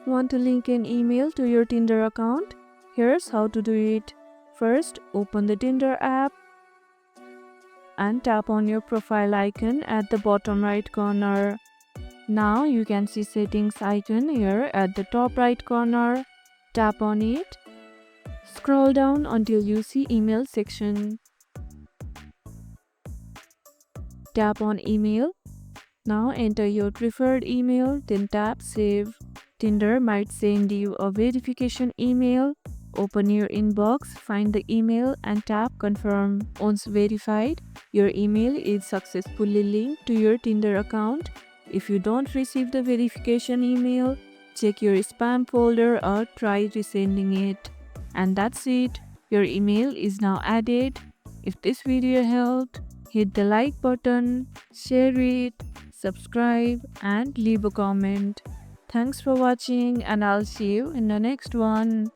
Want to link an email to your Tinder account? Here's how to do it. First, open the Tinder app and tap on your profile icon at the bottom right corner. Now you can see settings icon here at the top right corner. Tap on it. Scroll down until you see email section. Tap on email. Now enter your preferred email, then tap save. Tinder might send you a verification email. Open your inbox, find the email and tap confirm. Once verified, your email is successfully linked to your Tinder account. If you don't receive the verification email, check your spam folder or try resending it. And that's it. Your email is now added. If this video helped, hit the like button, share it, subscribe and leave a comment. Thanks for watching and I'll see you in the next one.